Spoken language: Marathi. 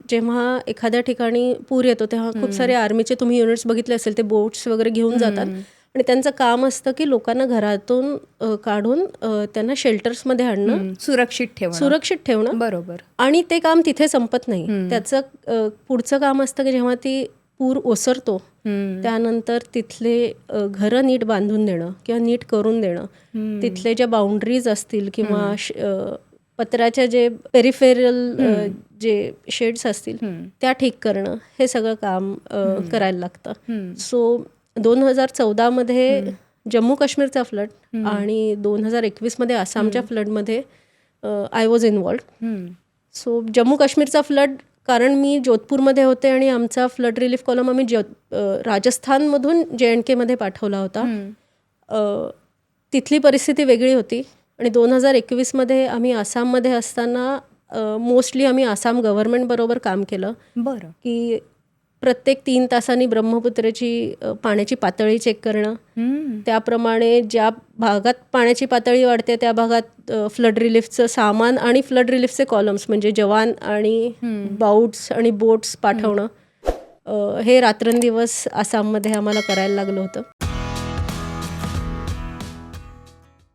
जेव्हा एखाद्या ठिकाणी पूर येतो तेव्हा खूप सारे आर्मीचे तुम्ही युनिट्स बघितले असेल, ते बोट्स वगैरे घेऊन जातात आणि त्यांचं काम असतं की लोकांना घरातून काढून त्यांना शेल्टर्समध्ये आणणं, सुरक्षित ठेवणं. बरोबर. आणि ते काम तिथे संपत नाही. त्याचं पुढचं काम असतं की जेव्हा ती पूर ओसरतो त्यानंतर तिथले घरं नीट बांधून देणं किंवा नीट करून देणं, तिथले ज्या बाउंड्रीज असतील किंवा पत्र्याच्या जे पेरिफेरल जे शेड्स असतील त्या ठीक करणं, हे सगळं काम करायला लागतं. सो 2014 जम्मू काश्मीरचा फ्लड आणि 2021 आसामच्या फ्लडमध्ये I was involved. So Jammu काश्मीरचा फ्लड, कारण मी जोधपूरमध्ये होते आणि आमचा फ्लड रिलीफ कॉलम आम्ही राजस्थानमधून JNK पाठवला होता. तिथली परिस्थिती वेगळी होती आणि 2021 आम्ही आसाममध्ये असताना मोस्टली आम्ही आसाम गव्हर्नमेंटबरोबर काम केलं. बरं. की प्रत्येक 3 तासांनी ब्रह्मपुत्रेची पाण्याची पातळी चेक करणं, त्याप्रमाणे ज्या भागात पाण्याची पातळी वाढते त्या भागात फ्लड रिलीफचं सामान आणि फ्लड रिलीफचे कॉलम्स म्हणजे जवान आणि बाऊट्स आणि बोट्स पाठवणं, हे रात्रंदिवस आसाममध्ये आम्हाला करायला लागलं होतं.